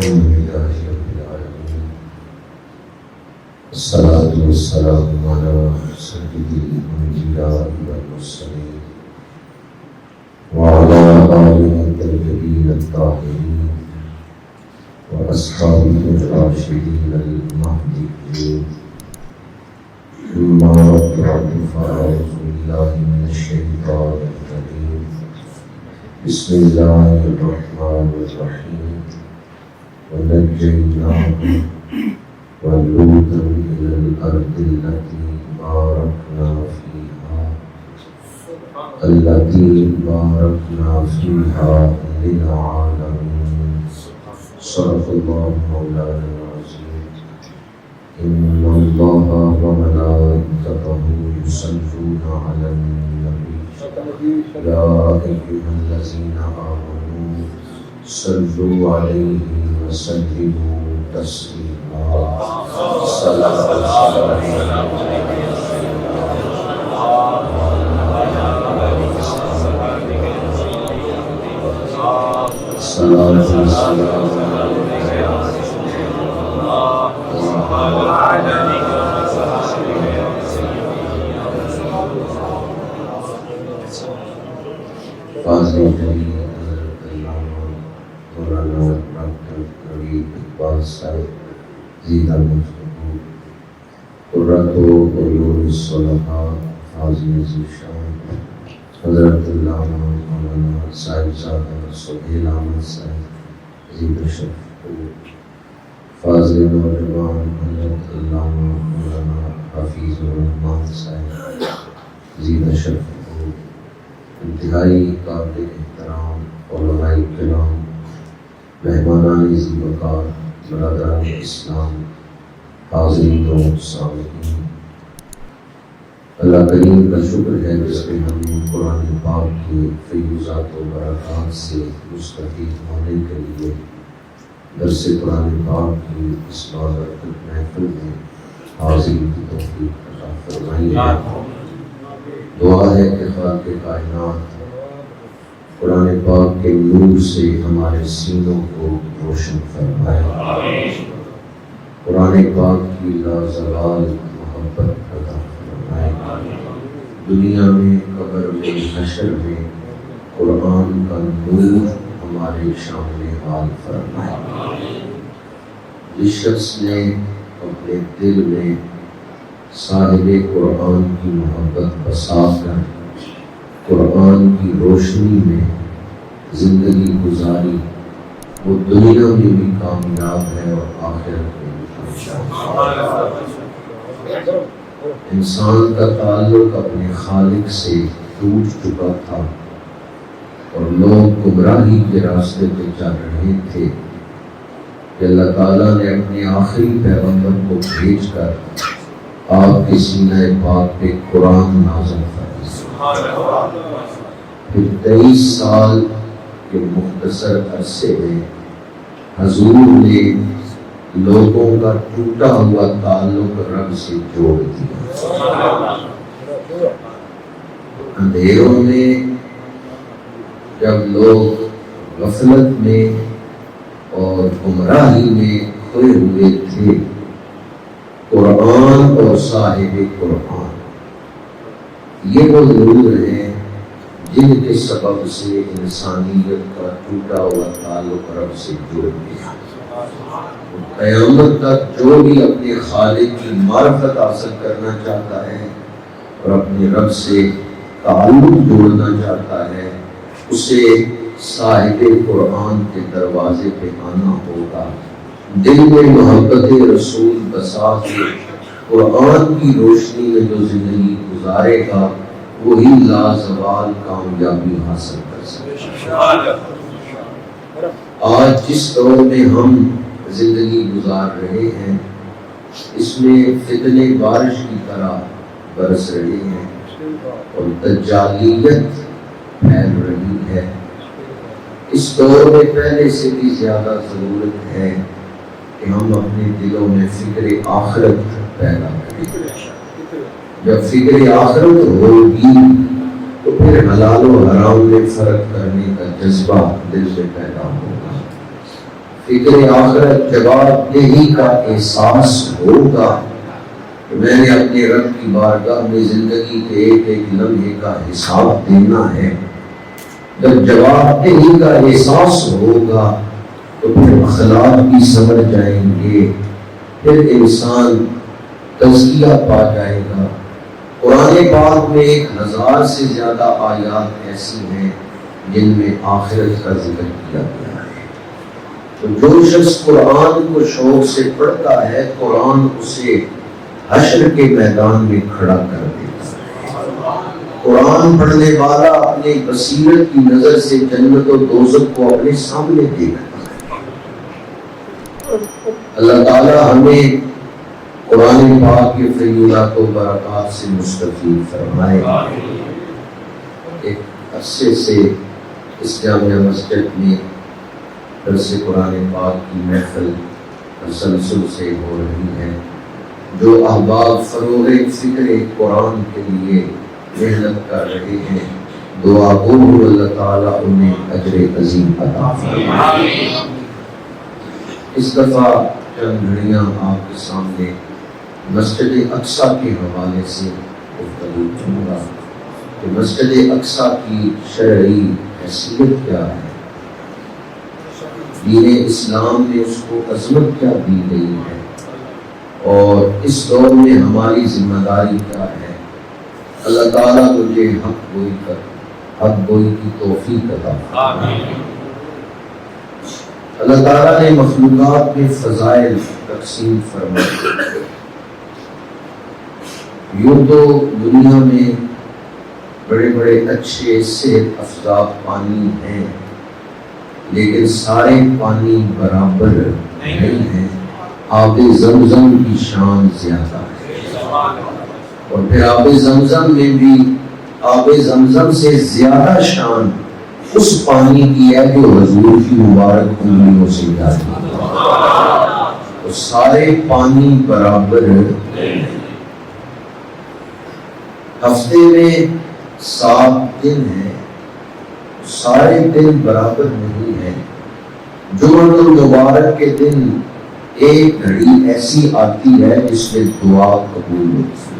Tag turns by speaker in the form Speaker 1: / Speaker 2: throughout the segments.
Speaker 1: الحمد لله رب العالمين والصلاة والسلام على سيد الأنبياء والمرسلين وعلى آله الطيبين الطاهرين وأصحابه الراشدين المهديين أما بعد فأعوذ بالله من الشيطان الرجيم بسم الله الرحمن الرحيم ونجيناه ولوطا إلى الأرض التي باركنا فيها للعالمين صدق الله مولانا العظيم إن الله وملائكته يصلون على النبي يا أيها الذين آمنوا صلوا عليه وسلموا تسليما صلاة حضرت علامہ مولانا صاحبزادہ سہیل احمد صاحب عزیز الشرف فاضل نوجوان حضرت علامہ مولانا حفیظ الرحمان صاحب عزیز الشرف انتہائی قابل احترام علماء کرام مہمانان ذی وقار برادران اسلام حاضرین و سامعین، اللہ کریم کا شکر ہے جس نے ہمیں قرآن پاک کے فیوزات و برکات سے مستفید ہونے کے لیے درس قرآن پاک کی اس بابرکت محفل میں حاضری کی توفیق عطا فرمائی ہے۔ دعا ہے کہ خالق کائنات قرآن پاک کے نور سے ہمارے سینوں کو روشن فرمائے، قرآن پاک کی لازوال محبت عطا فرمائے، دنیا میں قبر میں حشر میں قرآن کا نور ہمارے شامل حال فرمائے۔ جس شخص نے اپنے دل میں صاحب قرآن کی محبت بسا کر قرآن کی روشنی میں زندگی گزاری، وہ دنیا میں بھی کامیاب ہے اور آخرت میں بھی کامیاب ہے۔ انسان کا تعلق اپنے خالق سے ٹوٹ چکا تھا اور لوگ گمراہی کے راستے پہ چل رہے تھے کہ اللہ تعالیٰ نے اپنے آخری پیغمبر کو بھیج کر آپ کے سینہ پاک پہ قرآن نازل فرمایا۔ پھر 23 سال کے مختصر عرصے میں حضور نے لوگوں کا ٹوٹا ہوا تعلق رب سے جوڑ دیا۔ اندھیروں میں جب لوگ غفلت میں اور گمراہی میں کھوئے ہوئے تھے، قرآن اور صاحب قرآن یہ وہ نور ہیں جن کے سبب سے انسانیت کا ٹوٹا ہوا تعلق رب سے جڑ گیا۔ قیامت تک جو بھی اپنے خالق کی معرفت حاصل کرنا چاہتا ہے اور اپنے رب سے تعلق جوڑنا چاہتا ہے، اسے صاحب قرآن کے دروازے پہ آنا ہوگا، دل میں محبت رسول بسا کے قرآن کی روشنی میں جو زندگی گزارے گا وہی لازوال کامیابی حاصل کر سکے گا۔ آج جس دور میں ہم زندگی گزار رہے ہیں، اس میں فتنے بارش کی طرح برس رہے ہیں اور دجالیت پھیل رہی ہے۔ اس دور میں پہلے سے بھی زیادہ ضرورت ہے کہ ہم اپنے دلوں میں فکر آخرت پیدا کریں۔ جب فکر آخرت ہوگی تو پھر حلال و حرام میں فرق کرنے کا جذبہ دل سے پیدا ہوگا۔ فکر آخرت جواب دہی کا احساس ہوگا کہ میں نے اپنے رب کی بارگاہ میں زندگی کے ایک ایک لمحے کا حساب دینا ہے. جب جواب دہی کا احساس ہوگا تو پھر اخلاق بھی سمجھ جائیں گے، پھر انسان تزکیہ پا جائے گا. قرآن پاک میں 1000 سے زیادہ آیات ایسی ہیں جن میں آخرت کا ذکر کیا گیا ہے. تو جو شخص قرآن کو شوق سے پڑھتا ہے، قرآن اسے حشر کے میدان میں کھڑا کر دیتا ہے. قرآن پڑھنے والا اپنے بصیرت کی نظر سے جنت و دوزخ کو اپنے سامنے دیکھتا ہے. اللہ تعالی ہمیں قرآن پاک کے فیضات و برکات سے مستفید فرمائے. ایک عرصے سے اس جامعہ مسجد میں درس قرآن پاک کی محفل تسلسل سے ہو رہی ہے. جو احباب فروغ فکر قرآن کے لیے محنت کر رہے ہیں، دعا گو اللہ تعالیٰ انہیں اجر عظیم عطا فرمائے. اس دفعہ چند گھڑیاں آپ کے سامنے مسجد اقصیٰ کے حوالے سے گفتگو کروں گا کہ مسجد اقصیٰ کی شرعی حیثیت کیا ہے، دین اسلام میں اس کو عظمت کیا دی گئی ہے، اور اس دور میں ہماری ذمہ داری کیا ہے. اللہ تعالیٰ مجھے حق گوئی کی توفیق عطا فرمائے. اللہ تعالیٰ نے مخلوقات میں فضائل تقسیم فرمائے. یوں تو دنیا میں بڑے بڑے اچھے صحت افزا پانی ہیں، لیکن سارے پانی برابر نہیں ہیں. آب زمزم کی شان زیادہ ہے، اور پھر آب زمزم میں بھی آب زمزم سے زیادہ شان اس پانی کی ہے جو حضور کی مبارک انگلیوں سے جاتی ہے. تو سارے پانی برابر. ہفتے میں 7 دن ہیں، سارے دن برابر نہیں ہیں. جمعۃ المبارک کے دن ایک گھڑی ایسی آتی ہے جس میں دعا قبول ہوتی ہے،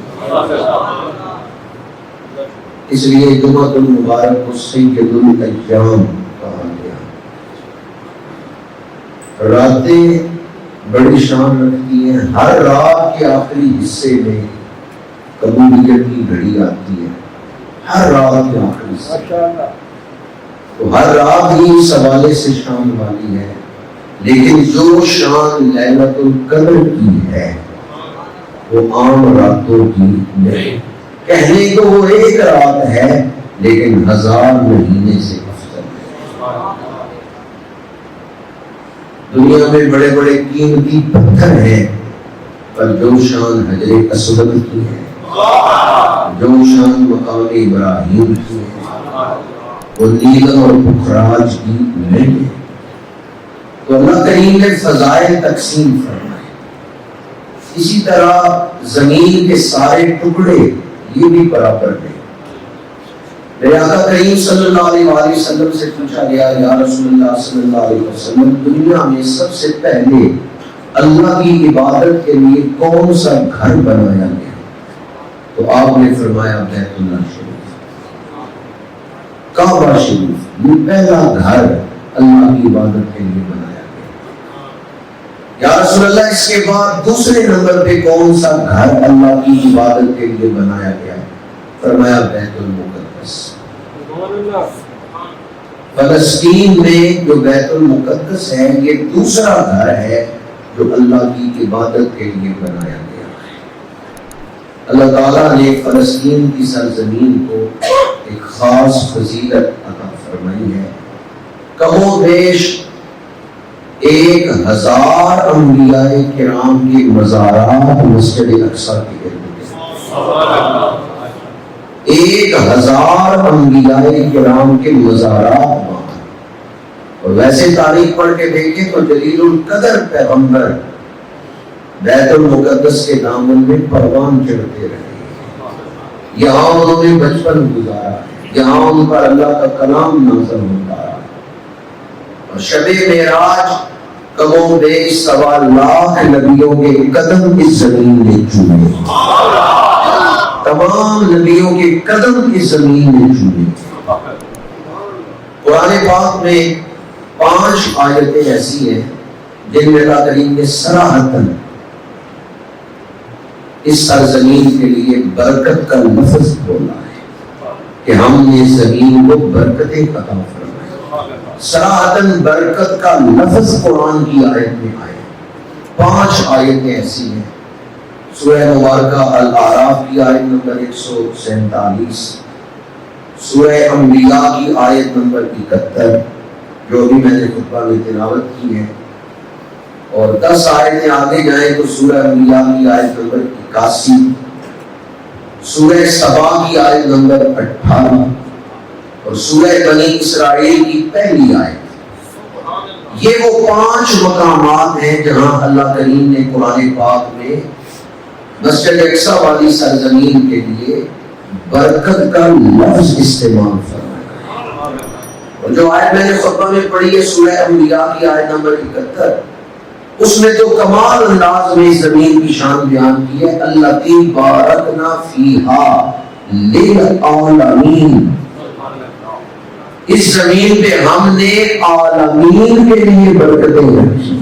Speaker 1: اس لیے جمعۃ المبارک کو سید الایام کہا گیا. راتیں بڑی شان رکھتی ہیں. ہر رات کے آخری حصے میں قبولیت کی گھڑی آتی ہے، ہر رات کے آخری حصے. تو ہر رات ہی اس حوالے سے شان والی ہے، لیکن جو شان لیلۃ القدر کی ہے وہ عام راتوں کی نہیں. کہنے کو وہ ایک رات ہے لیکن 1000 مہینے سے افضل ہے. دنیا میں بڑے بڑے قیمتی پتھر ہیں، پر جو شان حجر اسود کی ہے، جو شان مقام ابراہیم کی ہے، وہ نیلم اور پخراج کی نہیں ہے. تو اللہ کریم نے فضائل تقسیم فرمائے. اسی طرح زمین کے سارے ٹکڑے یہ بھی برابر نہیں. میرے آقا کریم صلی اللہ علیہ وآلہ وسلم سے پوچھا گیا، یا رسول اللہ صلی اللہ علیہ وسلم، دنیا میں سب سے پہلے اللہ کی عبادت کے لیے کون سا گھر بنایا گیا؟ تو آپ نے فرمایا بیت اللہ شریف، کعبہ شریف. یہ پہلا گھر اللہ کی عبادت کے لیے بنایا گیا. یا رسول اللہ، اس کے بعد دوسرے نمبر پہ کون سا گھر اللہ کی عبادت کے لیے بنایا گیا؟ فرمایا بیت المقدس. فلسطین میں جو بیت المقدس ہے یہ دوسرا گھر ہے جو اللہ کی عبادت کے لیے بنایا گیا. اللہ تعالیٰ نے فلسطین کی سرزمین کو ایک خاص فضیلت عطا فرمائی ہے. کم و بیش 1000 انبیاء کرام کے مزارات مسجد اقصیٰ کے ارد گرد. 1000 انبیاء کرام کے مزارات. اور ویسے تاریخ پڑھ کے دیکھیں تو جلیل القدر پیغمبر بیت المقدس کے دامن میں پروان چڑھتے رہے. یہاں انہوں نے بچپن گزارا، یہاں ان پر اللہ کا کلام نازل ہوتا رہا. اور شب معراج کم و بیش 1.25 نبیوں کے قدم اس زمین نے چومے، تمام نبیوں کے قدم اس زمین نے چومے۔ قرآن پاک میں 5 آیتیں ایسی ہیں جن میں اللہ کریم نے صراحتاً اس سرزمین کے لیے برکت کا لفظ بولا ہے کہ ہم نے زمین کو برکتیں عطا فرمائیں۔ صراحتاً برکت کا لفظ قرآن کی آیت میں آئے۔ 5 آیتیں ایسی ہیں، سورہ مبارکہ الاعراف کی آیت نمبر 147، سورہ انبیاء کی آیت نمبر 71 جو بھی میں نے خطبہ میں تلاوت کی ہے، اور 10 آیتیں آگے جائیں تو سورہ انبیاء کی آیت نمبر 81، سورہ سبا کی آیت نمبر 18 اور سورہ بنی اسرائیل کی پہلی آیت۔ یہ وہ 5 مقامات ہیں جہاں اللہ کریم نے قرآن پاک میں مسجد اقصی والی سرزمین کے لیے برکت کا لفظ استعمال فرمایا۔ اور جو آیت میں نے خطبہ میں پڑھی ہے سورہ انبیاء کی آیت نمبر 71، اس میں تو کمال انداز میں زمین کی شان بیان کی ہے، التی بارکنا فیہا للعالمین، اس زمین پہ ہم نے عالمین کے لیے برکتیں رکھی،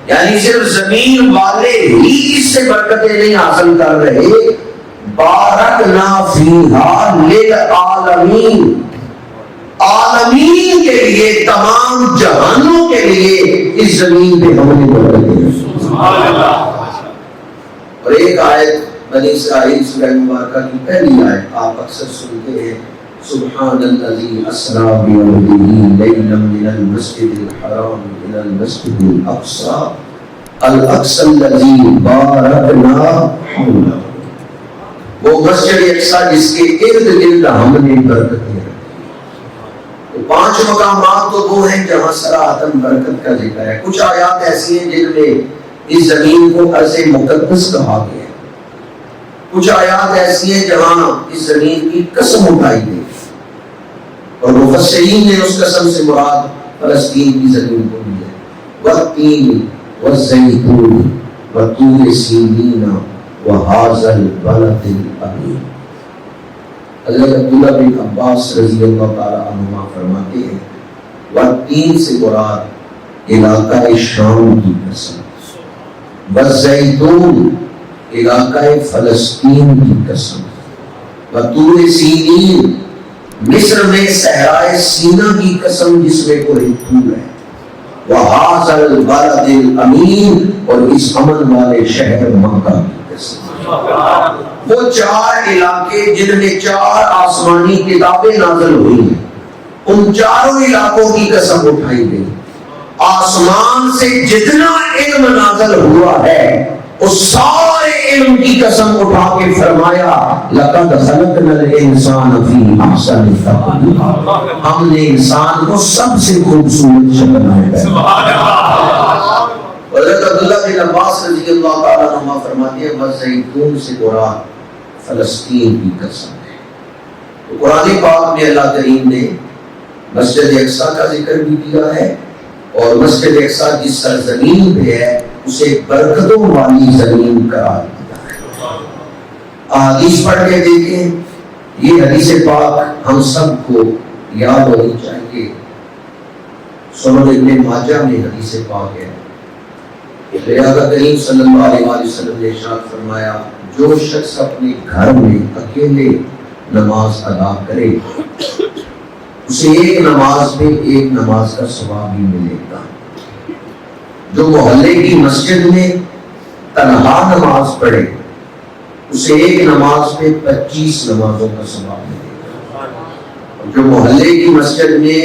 Speaker 1: یعنی صرف زمین والے ہی اس سے برکتیں نہیں حاصل کر رہے، بارکنا فیہا للعالمین، عالمین کے لیے، تمام جہانوں کے لیے اس زمین پہ ہم نے برکتیں رکھی۔ اور ایک آیت بنی اسرائیل سورہ مبارکہ کی پہلی آیت آپ اکثر سنتے ہیں، سبحان الذی اسری بعبدہ لیلا من المسجد الحرام الی المسجد الاقصی الاقصی الذی بارکنا حولہ، وہ مسجد اقصی جس کے ارد گرد ہم نے برکتیں رکھی۔ تو 5 مقامات تو وہ ہیں جہاں صراحتاً برکت کا ذکر ہے۔ کچھ آیات ایسی ہیں جن میں اس زمین کو ارض مقدس کہا گیا ہے، کچھ آیات ایسی ہیں جہاں اس زمین کی قسم اٹھائی گئی، اور مفسرین نے اس قسم سے مراد فلسطین کی زمین کو لی ہے، والتین والزیتون وطور سینین وہذا البلد الامین۔ حضرت عبداللہ بن عباس رضی اللہ تعالی عنہما فرماتے ہیں والتین سے مراد علاقہ شام کی قسم، والزیتون علاقہ فلسطین کی قسم، وطور سینین مصر میں صحرائے سینا کی قسم جس میں کوئی طور ہے، وہذا البلد الامین اور اس امن والے شہر مکہ کی قسم۔ وہ 4 علاقے جن میں 4 آسمانی کتابیں نازل ہوئی ہیں، ان 4 علاقوں کی قسم اٹھائی گئی۔ آسمان سے جتنا علم نازل ہوا ہے اس سارے علم کی قسم اٹھا کے فرمایا لقد خلقنا الانسان فی احسن تقویم، ہم نے انسان کو سب سے خوبصورت شکل میں پیدا۔ حضرت عبداللہ بن عباس رضی اللہ تعالیٰ عنہ فرماتے ہیں والزیتون سے مراد فلسطین کی قسم ہے۔ تو قرآن پاک میں اللہ کریم نے مسجد اقصی کا ذکر بھی کیا ہے، اور مسجد اقصی جس سرزمین پہ ہے اسے برکتوں والی زمین قرار دیا ہے۔ حدیث پڑھ کے دیکھیں، یہ حدیث پاک ہم سب کو یاد ہونی چاہیے۔ سنن ابن ماجہ میں حدیث پاک ہے، آقا کریم صلی اللہ علیہ وسلم نے ارشاد فرمایا جو شخص اپنے گھر میں اکیلے نماز ادا کرے اسے ایک نماز پہ ایک نماز کا ثواب بھی ملے گا، جو محلے کی مسجد میں تنہا نماز پڑھے اسے ایک نماز پہ 25 نمازوں کا ثواب ملے گا، اور جو محلے کی مسجد میں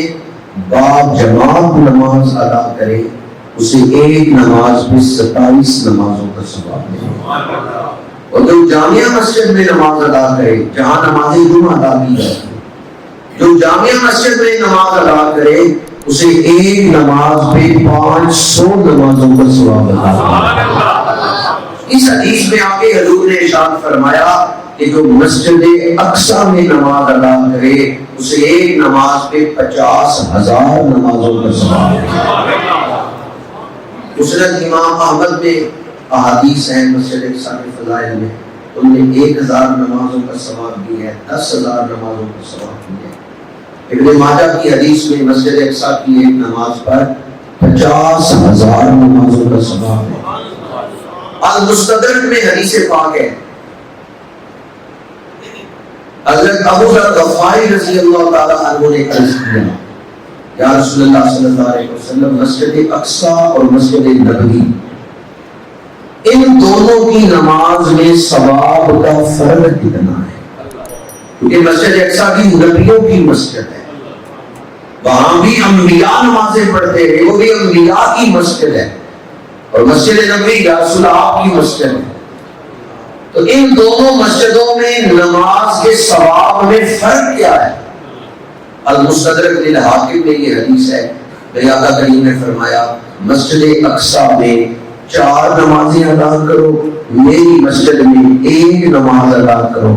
Speaker 1: با جماعت نماز ادا کرے اسے ایک نماز پہ 27 نمازوں کا ثواب ملے گا، اور جو جامعہ مسجد میں نماز ادا کرے جہاں نماز جمعہ ادا کی جاتی ہے، جو جامعہ مسجد میں نماز ادا کرے اسے ایک نماز پہ 500 نمازوں کا ثواب ملتا۔ اس حدیث میں آگے حضور نے ارشاد فرمایا کہ جو مسجد اقصی میں نماز ادا کرے اسے ایک نماز پہ 50,000 نمازوں کا ثواب ملتا۔ مسند امام احمد میں احادیث ہیں مسجد اقصیٰ کے فضائل میں، ان میں 1000 نمازوں کا ثواب بھی ہے، 10,000 نمازوں کا ثواب بھی ہے۔ ابن ماجہ کی حدیث میں مسجد اقصیٰ کی ایک نماز پر 50,000 نمازوں کا ثواب ہے۔ المستدرک میں حدیث پاک ہے، حضرت ابو ذر غفاری رضی اللہ تعالی عنہ نے عرض کیا، یا رسول اللہ صلی اللہ علیہ وسلم، مسجد اقصیٰ اور مسجد نبوی ان دونوں کی نماز میں ثواب کا فرق کتنا ہے؟ کیونکہ مسجد اقصیٰ کی نبیوں کی مسجد ہے، وہاں بھی انبیاء نمازیں پڑھتے ہیں، وہ بھی انبیاء کی مسجد ہے، اور مسجد نبوی یا رسول آپ کی مسجد ہے۔ تو ان دونوں مسجدوں میں نماز کے ثواب میں فرق کیا ہے؟ المستدرک للحاکم میں یہ حدیث ہے، میرے آقا کریم نے فرمایا مسجد اقصیٰ میں 4 نمازیں ادا کرو، میری مسجد میں 1 نماز ادا کرو۔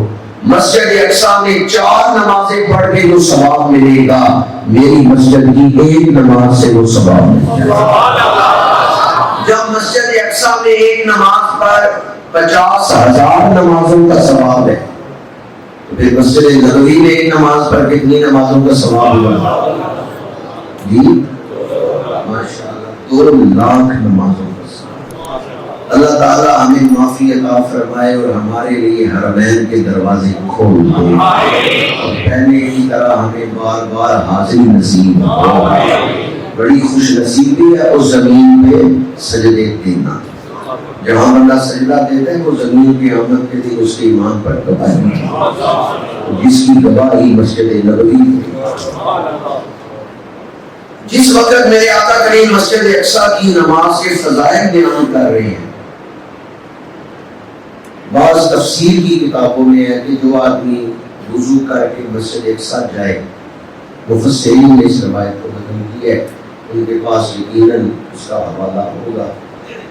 Speaker 1: مسجد اقصیٰ میں 4 نمازیں پڑھ کے جو ثواب ملے گا، میری مسجد کی 1 نماز سے وہ ثواب ملے گا۔ جب مسجد اقصیٰ میں 1 نماز پر 50,000 نمازوں کا ثواب ہے، تو پھر مسجد نبوی میں 1 نماز پر کتنی نمازوں کا ثواب ہوگا؟ جی ماشاءاللہ 2 لاکھ نمازوں کا ثواب۔ اللہ تعالیٰ ہمیں معافی عطا فرمائے اور ہمارے لیے حرمین کے دروازے کھول دے، اور پہلے کی طرح ہمیں بار بار حاضری نصیب ہو۔ بڑی خوش نصیبی ہے اس زمین پہ سجدے دینا، جہاں بندہ سجدہ دیتا ہے وہ زمین کی آمد کے دن اس کے ایمان پر گواہی ہے، جس کی گواہی مسجد نبوی ہے۔ جس وقت میرے آقا کریم مسجد اقصیٰ کی نماز کے فضائل بیان کر رہے ہیں، بعض تفسیر کی کتابوں میں ہے کہ جو آدمی وضو کر کے مسجد اقصیٰ جائے، مفسرین نے اس روایت کو نقل کی ہے، ان کے پاس یقیناً اس کا حوالہ ہوگا۔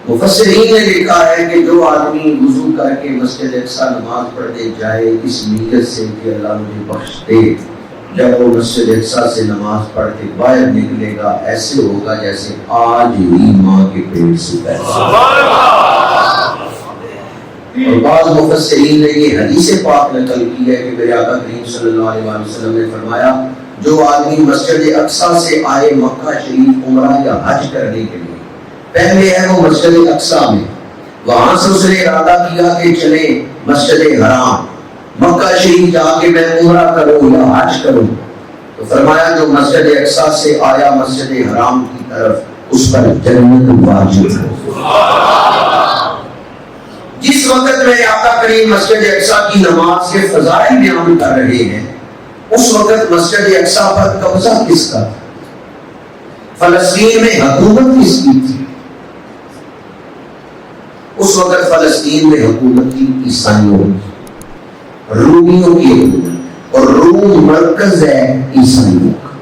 Speaker 1: مفسرین نے لکھا ہے کہ جو آدمی وضو کر کے مسجد اقصیٰ نماز پڑھنے جائے اس نیت سے کہ اللہ مجھے بخش دے، جب وہ مسجد اقصیٰ سے نماز پڑھ کے باہر نکلے گا ایسے ہوگا جیسے آج ہی ماں کے پیٹ سے پیدا۔ اور بعض مفسرین نے یہ حدیث پاک نقل کی ہے کہ میرے آقا کریم صلی اللہ علیہ وسلم نے فرمایا، جو آدمی مسجد اقصیٰ سے آئے مکہ شریف عمرہ یا حج کرنے کے لیے، پہلے ہے وہ مسجد اقصیٰ میں، وہاں سے اس نے ارادہ کیا کہ چلے مسجد حرام، مکہ شریف جا کے میں عمرہ کروں یا حج کروں، تو فرمایا جو مسجد اقصیٰ سے آیا مسجد حرام کی طرف، اس پر جنت واجب ہے۔ جس وقت میں آقا کریم مسجد اقصیٰ کی نماز کے فضائل بیان کر رہے ہیں، اس وقت مسجد اقصیٰ پر قبضہ کس کا تھا؟ فلسطین میں حکومت کس کی تھی؟ اس وقت فلسطین میں حکومت کی عیسائیوں کی، رومیوں کی حکومت، اور روم مرکز ہے عیسائیوں کا۔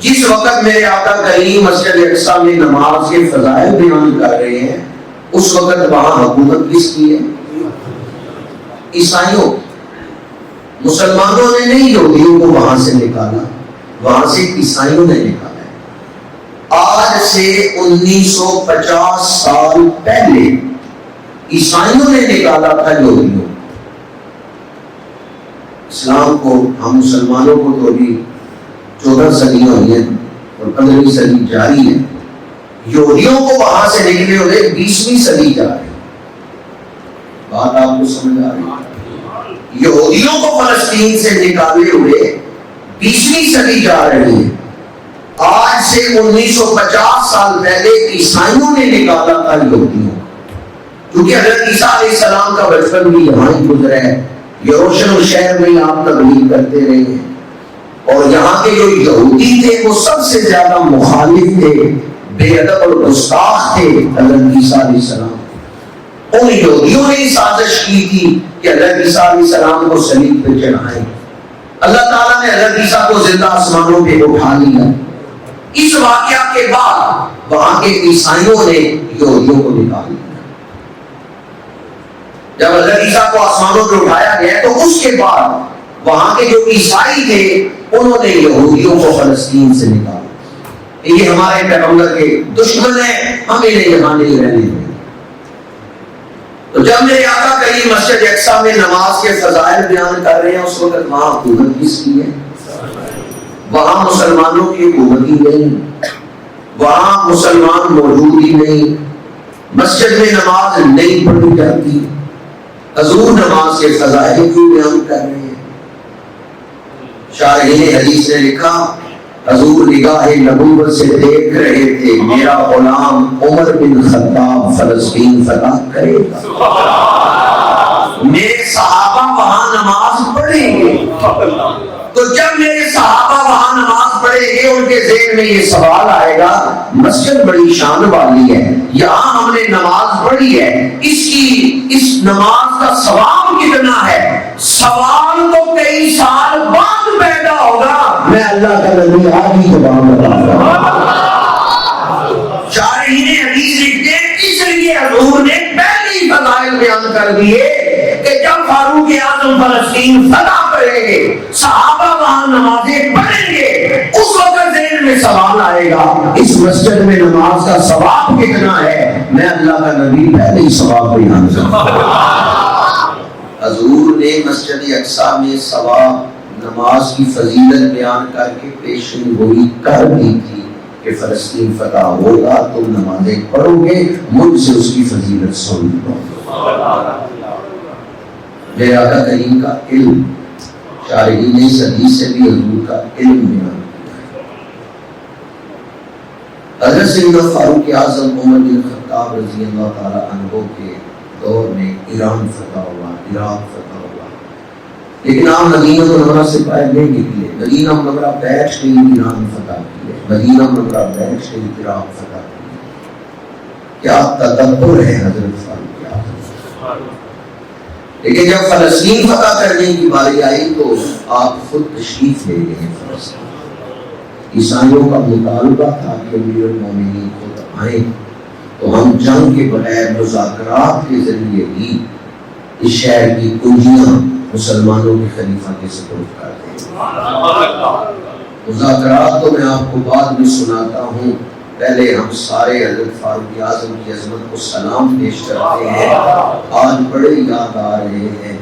Speaker 1: جس وقت میرے آقا کریم مسجد اقصیٰ میں نماز کے فضائل بیان کر رہے ہیں، اس وقت وہاں حکومت کس کی ہے؟ عیسائیوں۔ مسلمانوں نے نہیں یہودیوں کو وہاں سے نکالا، وہاں سے عیسائیوں نے نکالا ہے۔ آج سے 1950 سال پہلے عیسائیوں نے نکالا تھا یہودیوں۔ اسلام کو، ہم مسلمانوں کو تو ابھی 14 صدیاں ہوئی ہیں اور 15ویں صدی جاری ہے، یہودیوں کو وہاں سے نکلے ہوئے 20ویں صدی جا رہی ہے۔ بات آپ کو سمجھ آ رہی ہے؟ یہودیوں کو فلسطین سے نکالے ہوئے 20ویں صدی جا رہی ہے۔ آج سے 1950 سال پہلے عیسائیوں نے نکالا تھا یہودیوں، کیونکہ حضرت عیسیٰ علیہ السلام کا بچپن بھی یہاں ہی گزرا ہے، یروشلم شہر میں آپ تبلیغ کرتے رہے ہیں، اور یہاں کے جو یہودی تھے وہ سب سے زیادہ مخالف تھے، بے ادب اور گستاخ تھے حضرت عیسیٰ علیہ السلام۔ ان یہودیوں نے سازش کی تھی کہ حضرت عیسیٰ علیہ السلام کو صلیب پہ چڑھائیں۔ اللہ تعالیٰ نے حضرت عیسیٰ کو زندہ آسمانوں پہ اٹھا لیا۔ اس واقعہ کے بعد وہاں کے عیسائیوں نے یہودیوں کو نکال لیا۔ جب حضرت عیسیٰ کو آسمانوں پہ اٹھایا گیا تو اس کے بعد وہاں کے جو عیسائی تھے انہوں نے یہودیوں کو فلسطین سے نکالا۔ یہ ہمارے پیغمبر کے دشمن ہیں، ہم انہیں یہاں نہیں رہنے دیں۔ تو جب میرے آقا کریم مسجد اقصیٰ میں نماز کے فضائل بیان کر رہے ہیں، اس وقت وہاں حکومت کس کی ہے؟ وہاں مسلمانوں کی حکومت ہی نہیں، وہاں مسلمان موجود ہی نہیں، مسجد میں نماز نہیں پڑھی جاتی، حضور نماز کے فضائل کیوں بیان کر رہے ہیں؟ شارحین حدیث نے لکھا حضور نگاہ نبوت سے دیکھ رہے تھے میرا غلام عمر بن خطاب فلسطین فتح کرے گا، میرے صحابہ وہاں نماز پڑھیں گے۔ تو جب میرے صحابہ وہاں نماز پڑھیں گے ان کے ذہن میں یہ سوال آئے گا مسجد بڑی شان والی ہے، یہاں ہم نے نماز پڑھی ہے، اس نماز کا ثواب کتنا ہے؟ سوال تو کئی سال بعد پیدا ہوگا، میں اللہ کا نبی آج ہی جواب بتا رہا ہوں۔ شارحین حدیث لکھتے ہیں اس لیے حضور نے پہلی فضائل بیان کر دیے کہ جب فاروق اعظم فلسطین فتح کریں گے، صحابہ وہاں نمازیں پڑھیں گے، اس وقت ذہن میں سوال آئے گا اس مسجد میں نماز کا ثواب کتنا ہے؟ میں اللہ کا نبی پہلے ہی ثواب بیان کرتا۔ حضور نے مسجد اقصیٰ میں ثواب نماز کی فضیلت بیان کر کے پیشن گوئی کر دی تھی کہ فلسطین فتح ہوگا تم نمازیں پڑھو گے، مجھ سے اس کی فضیلت سن لو۔ میرے آقا کریم کا علم، شارحین نے اس حدیث سے بھی حضور کا علم بیان کیا ہے۔ حضرت سیدنا فاروق اعظم عمر بن خطاب رضی اللہ تعالی عنہ کے دور میں ایران فتح ہوا، عراق فتح ہوا، لیکن آپ مدینہ منورہ سے باہر نہیں نکلے، مدینہ منورہ بیٹھ کے ایران فتح کیے، مدینہ منورہ بیٹھ کے عراق فتح کیے۔ کیا تدبر ہے حضرت فاروق اعظم۔ لیکن جب فلسطین فتح کرنے کی باری آئی تو آپ خود تشریف لے گئے فلسطین۔ عیسائیوں کا مطالبہ تھا کہ امیر المومنین خود آئیں تو ہم جنگ کے بغیر مذاکرات کے ذریعے بھی اس شہر کی کنجیاں مسلمانوں کے خلیفہ کے سپرد کر دیں۔ مذاکرات تو میں آپ کو بعد میں سناتا ہوں، پہلے ہم سارے حضرت فاروق اعظم کی عظمت کو سلام پیش کرتے ہیں۔ آج بڑے یاد آ رہے ہیں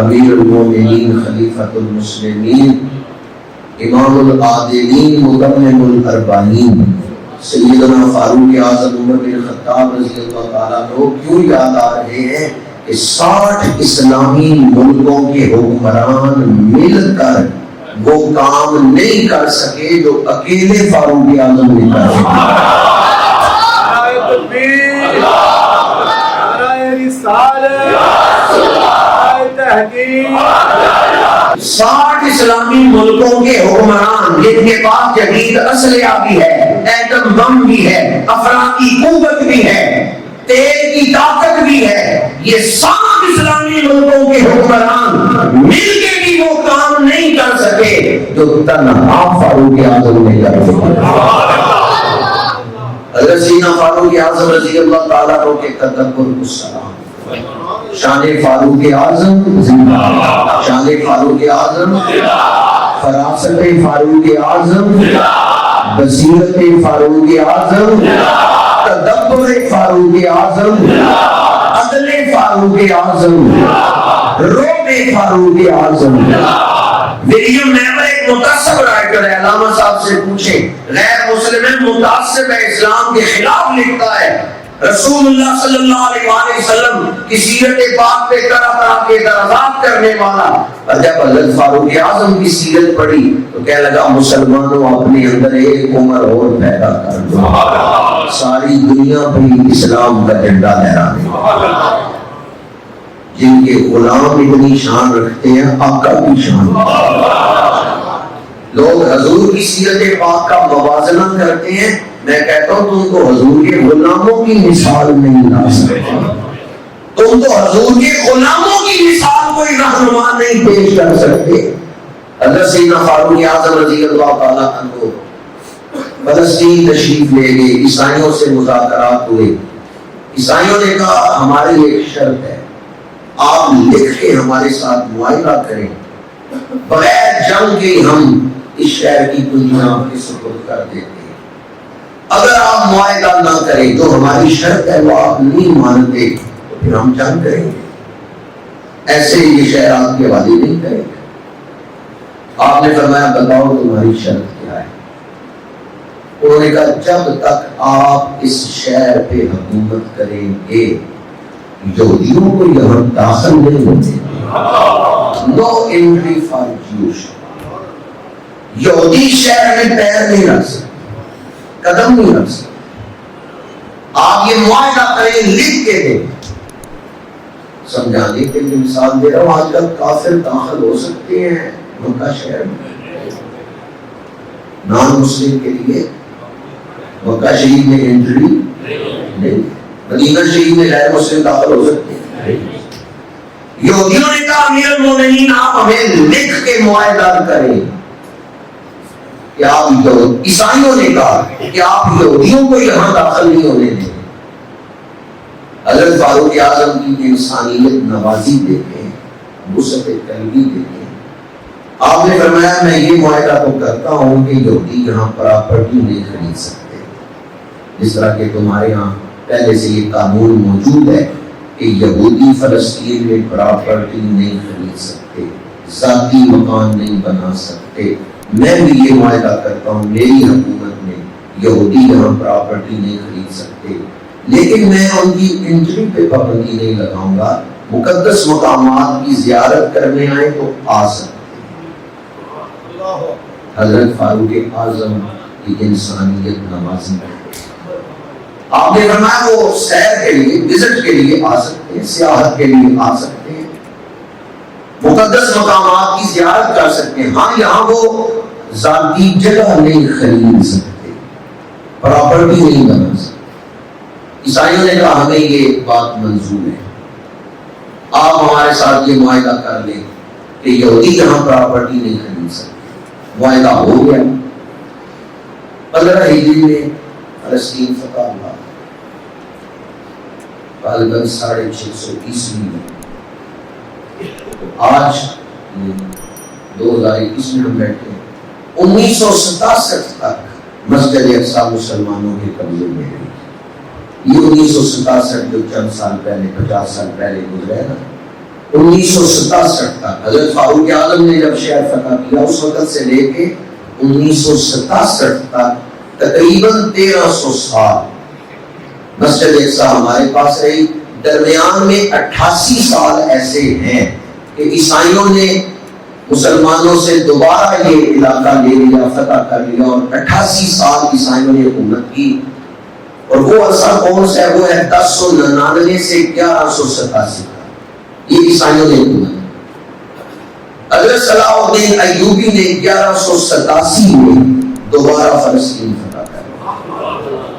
Speaker 1: امیر المومنین خلیفۃ المسلمین امام العادلین متمم الاربعین سیدنا فاروق اعظم عمر بن خطاب رضی اللہ تعالیٰ عنہ کیوں یاد آ رہے ہیں کہ 60 اسلامی ملکوں کے حکمران مل کر وہ کام نہیں کر سکے جو اکیلے فاروق اعظم نے کر سکے۔ 60 اسلامی ملکوں کے حکمران جن کے پاس جدید اسلحہ بھی ہے، ایٹم بم بھی ہے، افرادی قوت بھی ہے، تیل کی طاقت بھی ہے، یہ 60 اسلامی ملکوں کے حکمران مل کے بھی وہ کام نہیں کر سکے جو تنہا فاروق اعظم نے کر سکا۔ حضرت سیدنا فاروق اعظم رضی اللہ تعالیٰ عنہ کے تکبر کو سلام۔ شان فاروق اعظم زندہ، شان فاروق اعظم، فراست فاروق اعظم، بصیرت فاروق اعظم، تدبر فاروق اعظم، عدل فاروق اعظم، رعب فاروق اعظم۔ ولیم نیور ایک متعصب رائٹر ہے، علامہ صاحب سے پوچھیں، غیر مسلم ہے، متعصب ہے، اسلام کے خلاف لکھتا ہے، رسول اللہ صلی اللہ علیہ وسلم کی سیرت پاک پہ طرح طرح کے اعتراضات کرنے والا، اور جب حضرت فاروق اعظم کی سیرت پڑھی تو کہنے لگا مسلمانوں اپنے اندر ایک عمر اور پیدا کر دو، ساری دنیا بھی اسلام کا جھنڈا لہرانے۔ جن کے غلام اتنی شان رکھتے ہیں آقا کی شان، لوگ حضور کی سیرت پاک کا موازنہ کرتے ہیں، میں کہتا ہوں تم تو حضور کے غلاموں کی مثال نہیں لا سکتے، تم تو حضور کے غلاموں کی مثال کوئی رہنما نہیں پیش کر سکتے۔ حضرت سیدنا فاروق اعظم رضی اللہ تعالیٰ عنہ فلسطین تشریف لے گئے، عیسائیوں سے مذاکرات ہوئے، عیسائیوں نے کہا ہماری ایک شرط ہے، آپ لکھ کے ہمارے ساتھ معاہدہ کریں، بغیر جنگ کے ہم اس شہر کی کنجیاں آپ کے سپرد کر دیتے ہیں۔ اگر آپ معاہدہ نہ کریں جو ہماری شرط ہے وہ آپ نہیں مانتے تو پھر ہم جنگ کریں گے. ایسے یہ شہر آپ کے حوالے نہیں کریں گے. آپ نے فرمایا بتاؤ تمہاری شرط کیا ہے؟ انہوں نے کہا جب تک آپ اس شہر پہ حکومت کریں گے یہودیوں کو یہاں داخل نہیں ہوتے. No entry for Jewish. یہودی شہر میں پیر نہیں رکھ سکتے, قدم نہیں رکھ سکتے. آپ یہ معاہدہ کریں, لکھ کے دیں. سمجھانے کے لیے مثال دے رہا ہوں, آج کل کافر داخل ہو سکتے ہیں مکہ شہر میں, نان مسلم کے لیے مکہ شریف میں انٹری نہیں. مدینہ شریف میں غیر مسلم داخل ہو سکتے ہیں. یہودیوں نے کہا امیر المومنین آپ ہمیں لکھ کے معاہدہ کریں کہ آپ عیسائیوں نے کہا کہ آپ یہودیوں کو یہاں داخل نہیں ہونے دیں. حضرت فاروق اعظم کی انسانیت نوازی دیتے ہیں, وسعت قلبی دیتے ہیں. آپ نے فرمایا میں یہ معاہدہ تو کرتا ہوں کہ یہودی یہاں پراپرٹی نہیں خرید سکتے, جس طرح کہ تمہارے یہاں پہلے سے یہ قانون موجود ہے کہ یہودی فلسطین میں پراپرٹی نہیں خرید سکتے, ذاتی مکان نہیں بنا سکتے. میں بھی یہ معاہدہ کرتا ہوں میری حکومت میں یہودی یہاں پراپرٹی نہیں خرید سکتے, لیکن میں ان کی انٹری پہ پابندی نہیں لگاؤں گا. مقدس مقامات کی زیارت کرنے آئے تو آ سکتے. حضرت فاروق اعظم کی انسانیت نوازی. آپ نے فرمایا وہ سیر کے لیے, وزٹ کے لیے آ سکتے ہیں, سیاحت کے لیے آ سکتے ہیں, مقدس مقامات کی زیارت کر سکتے ہیں. ہاں یہاں وہ ذاتی جگہ نہیں خرید سکتے, پراپرٹی نہیں بنا سکتے. عیسائیوں نے کہا ہمیں یہ بات منظور ہے, آپ ہمارے ساتھ یہ معاہدہ کر لیں کہ یہودی یہاں پراپرٹی نہیں خرید سکتے. معاہدہ ہو گیا. 15 ہجری میں فلسطین فتح ہوا, غالباً 650 عیسوی میں. آج 2021 میں ہم بیٹھے ہیں. 1967 تک مسجد اقصی مسلمانوں کے قبضے میں رہی. یہ 1967 جو چند سال پہلے 50 سال پہلے گزرے نا, 1967 تک حضرت فاروق اعظم نے جب شہر فتح کیا اس وقت سے لے کے 1967 تک تقریباً 1300 سال مسجد اقصی ہمارے پاس رہی. درمیان میں 88 سال ایسے ہیں کہ عیسائیوں نے مسلمانوں سے دوبارہ یہ علاقہ لے لیا, فتح کر لیا, اور 88 سال عیسائیوں نے حکومت کی. اور وہ عرصہ کون سا ہے؟ وہ ہے 1099 سے 1187 کا. یہ عیسائیوں نے حکومت. حضرت صلاح الدین ایوبی نے 1187 میں دوبارہ فلسطین فتح کر.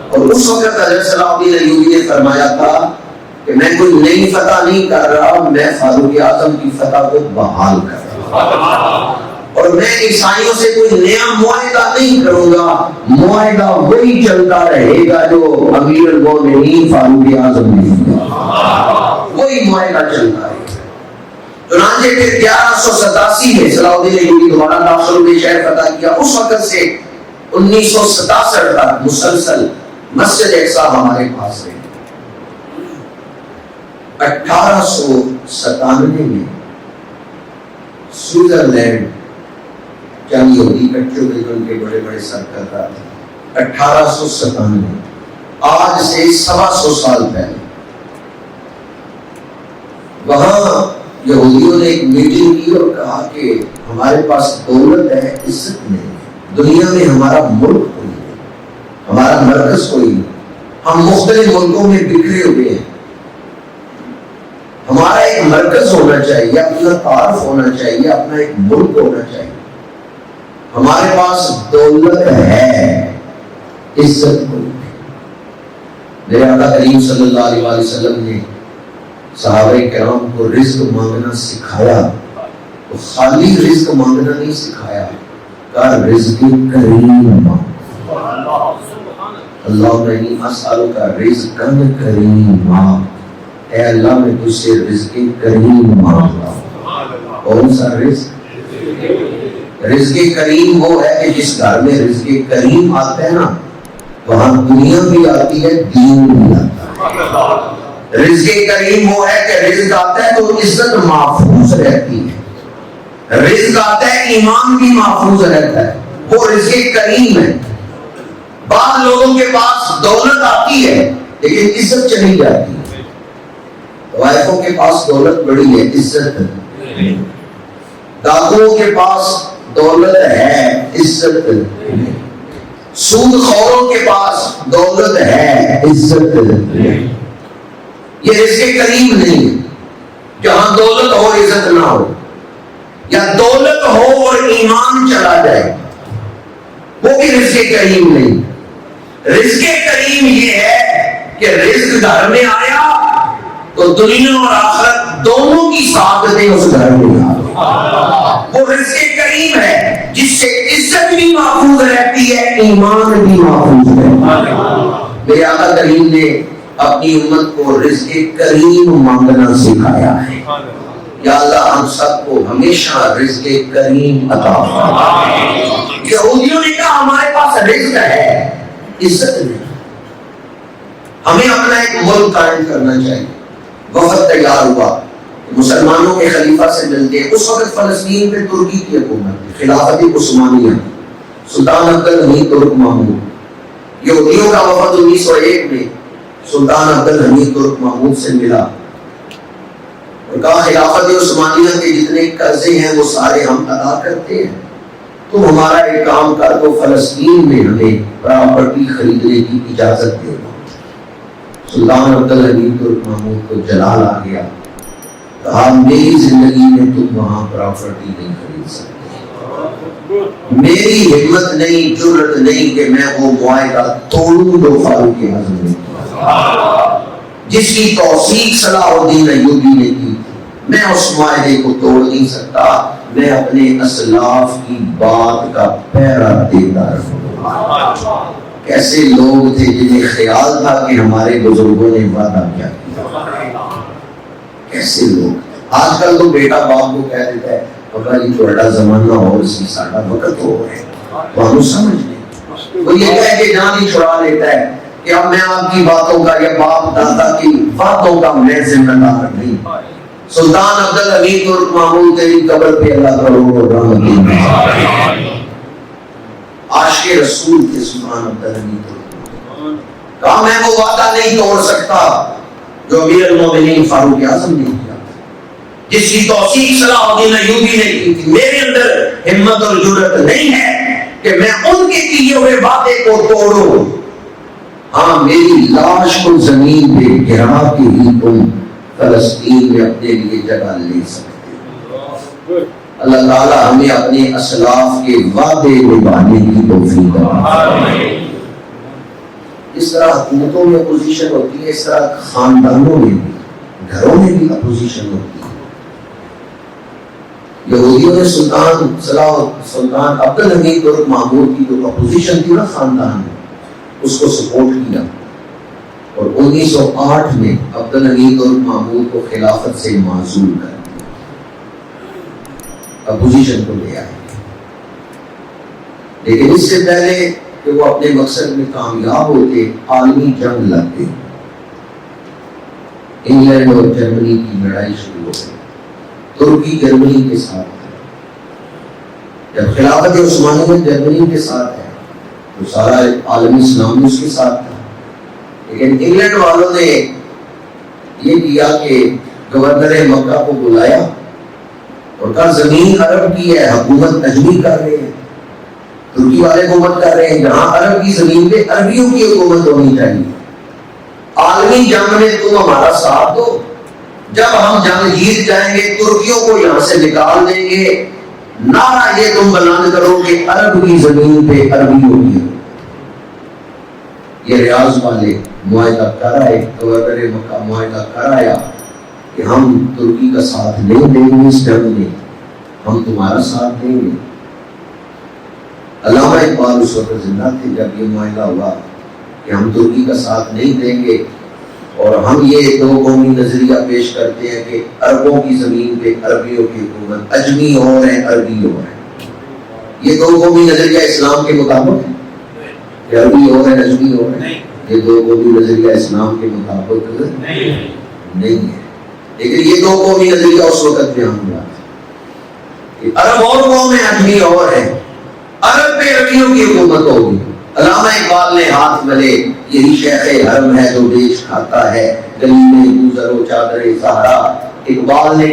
Speaker 1: اور اس وقت حضرت صلاح الدین ایوبی نے فرمایا تھا کہ میں کوئی نئی فتح نہیں کر رہا, میں فاروق اعظم کی فتح کو بحال کر رہا, اور میں عیسائیوں سے کوئی نیا معاہدہ نہیں کروں گا. معاہدہ وہی چلتا رہے گا جو امیر المومنین فاروق اعظم نے کیا, وہی معاہدہ چلتا رہے گا. چنانچہ پھر 1187 میں صلاح الدین ایوبی دوبارہ داخل ہوئے, شہر فتح کیا. اس وقت سے 1967 تک مسلسل مسجد اقصی ہمارے پاس رہی. 1897 میں سوئٹزرلینڈ چند یہودی اکٹھے ہوئے جو ان کے بڑے بڑے سرکردار تھے. 1897 آج سے 125 سال پہلے وہاں یہودیوں نے ایک میٹنگ کی اور کہا کہ ہمارے پاس دولت ہے, عزت نہیں ہے, دنیا میں ہمارا ملک کوئی نہیں, ہمارا مرکز کوئی نہیں, ہم مختلف ملکوں میں بکھرے ہوئے ہیں. ہمارا ایک مرکز ہونا چاہیے, اپنا تعارف ہونا چاہیے, اپنا ایک ملک ہونا چاہیے. ہمارے پاس دولت ہے, عزت کوئی نہیں. میرے آقا کریم صلی اللہ علیہ وسلم نے صحابہ کرام کو رزق مانگنا سکھایا, تو خالی رزق مانگنا نہیں سکھایا, کہا رزق کریم مانگو. اللہم انی اسألک رزقا کریما, اے اللہ میں تجھ سے رزق کریم مانگتا ہوں. کون سا رزق؟ رزق کریم وہ ہے کہ جس گھر میں رزق کریم آتا ہے نا, وہاں دنیا بھی آتی ہے، دین بھی آتا ہے۔ رزق کریم وہ ہے کہ رزق آتا ہے تو عزت محفوظ رہتی ہے، رزق آتا ہے ایمان بھی محفوظ رہتا ہے، وہ رزق کریم ہے۔ بعض لوگوں کے پاس دولت آتی ہے لیکن عزت چلی جاتی ہے۔ وائفوں کے پاس دولت بڑی ہے، عزت نہیں۔ ڈاکوؤں کے پاس دولت ہے، عزت نہیں۔ سود خوروں کے پاس دولت ہے، عزت نہیں۔ یہ رزق کریم نہیں ہے۔ جہاں دولت ہو عزت نہ ہو، یا دولت ہو اور ایمان چلا جائے، وہ بھی رزق کریم نہیں۔ رزق کریم یہ ہے کہ رزق گھر میں آیا تو دنیا اور آخرت دونوں کی سعادتیں اس گھر میں آ گئی۔ وہ رزق کریم ہے جس سے عزت بھی محفوظ رہتی ہے، ایمان بھی محفوظ رہتا ہے۔ میرے آقا کریم نے اپنی امت کو رزق کریم مانگنا سکھایا ہے۔ یا اللہ ہم سب کو ہمیشہ رزق کریم عطا فرما۔ یہودیوں نے کہا ہمارے پاس رزق ہے، عزت نہیں۔ ہمیں اپنا ایک ملک قائم کرنا چاہیے۔ وفد تیار ہوا، مسلمانوں کے خلیفہ سے ملتے ہیں۔ اس وقت فلسطین میں ترکی کی حکومت تھی، خلافت عثمانیہ، سلطان عبدالحمید ترک محمود۔ یہودیوں کا وفد 1901 میں سلطان عبدالحمید ترک محمود سے ملا اور کہا خلافت عثمانیہ کے جتنے قرضے ہیں وہ سارے ہم ادا کرتے ہیں، تو ہمارا ایک کام کر دو، فلسطین میں ہمیں پراپرٹی خریدنے کی اجازت دے دو۔ سلطان عبدالحمید ترک محمود کو جلال آ گیا، کہا میری زندگی میں تم وہاں پراپرٹی نہیں خرید سکتے، میری ہمت نہیں، جرأت نہیں کہ میں وہ معاہدہ توڑوں جو فاروق اعظم نے کیا، جس کی توثیق صلاح الدین ایوبی نے کی۔ میں اس معاہدے کو توڑ نہیں سکتا، میں اپنے اسلاف کی بات کا پہرا دیتا رہوں۔ کیسے لوگ تھے جنہیں خیال تھا کہ ہمارے بزرگوں نے وعدہ کیا کیا، کیسے لوگ۔ آج کل تو بیٹا باپ کو کہہ دیتا ہے پتا یہ تھوڑا زمانہ اور اسی ساڑھا وقت ہو رہے ہیں، وہ سمجھ لیں۔ وہ یہ کہہ کے جان ہی چھڑا لیتا ہے کہ اب میں آپ کی باتوں کا یا باپ دادا کی باتوں کا میں ذمہ دار نہیں۔ سلطان عبدالحمید ترک محمود تیری قبر پہ اللہ کرو رحمت۔ عاشق رسول کے سلطان عبدالحمید ترک محمود کہا میں وہ وعدہ نہیں توڑ سکتا جو امیر المومنین فاروق اعظم نے کیا، جس کی توثیق صلاح الدین ایوبی نے کی تھی۔ میرے اندر ہمت اور جرأت نہیں ہے کہ میں ان کے کیے ہوئے وعدے کو توڑوں۔ ہاں میری لاش کو زمین پہ گرا کے ہی تم فلسطین میں اپنے لیے جگہ لے سکتے۔ اللہ تعالی ہمیں اپنے اسلاف کے وعدے نبھانے کی توفیق دے۔ اس طرح حکومتوں میں اپوزیشن ہوتی ہے، اس طرح خاندانوں میں بھی، گھروں میں بھی اپوزیشن ہوتی ہے۔ یہودیوں نے سلطان عبدالحمید ترک محمود کی جو اپوزیشن تھی نا خاندان میں، اس کو سپورٹ کیا اور 1908 میں عبدالحمید ترک محمود کو خلافت سے معزول کر دیا، اپوزیشن کو لے آئے۔ لیکن اس سے پہلے کہ وہ اپنے مقصد میں کامیاب ہوتے، عالمی جنگ لگ گئی، انگلینڈ اور جرمنی کی لڑائی شروع ہو گئی۔ ترکی جرمنی کے ساتھ ہے، جب خلافت عثمانیہ جرمنی کے ساتھ ہے تو سارا عالمی اسلام اس کے ساتھ تھا۔ لیکن انگلینڈ والوں نے یہ کیا کہ گورنر مکہ کو بلایا اور کہا زمین عرب کی ہے، حکومت اجمی کر رہے ہیں، ترکی والے حکومت کر رہے ہیں، جہاں عرب کی زمین پہ عربیوں کی حکومت ہونی چاہیے۔ عالمی جنگ میں تم ہمارا ساتھ دو، جب ہم جنگ جیت جائیں گے ترکیوں کو یہاں سے نکال دیں گے۔ نعرہ یہ تم بلند کرو کہ عرب کی زمین پہ عربیوں کی حکومت۔ یہ ریاض والے معاہدہ کرائے، گورنر مکہ معاہدہ کرایا کہ ہم ترکی کا ساتھ نہیں دیں گے اس جنگ میں، ہم تمہارا ساتھ دیں گے۔ علامہ اقبال اس وقت زندہ تھے جب یہ معاہدہ ہوا کہ ہم ترکی کا ساتھ نہیں دیں گے، اور ہم یہ دو قومی نظریہ پیش کرتے ہیں کہ عربوں کی زمین پہ عربیوں کی حکومت، اجمی اور ہیں عربی اور ہیں۔ یہ دو قومی نظریہ اسلام کے مطابق ہے؟ عربی اور ہے نظمی اور ہے، یہ دو قومی نظریہ اسلام کے مطابق نہیں ہے، لیکن یہ دو قومی نظریہ اس وقت بیان ہوا کہ عرب اور قوم عجمی اور ہے، عرب پہ عربیوں کی حکومت ہوگی۔ علامہ اقبال نے ہاتھ ملے یہی شیخ حرم ہے جو بیچ کھاتا ہے، گلی میں گزر و چادر سہارا، اقبال نے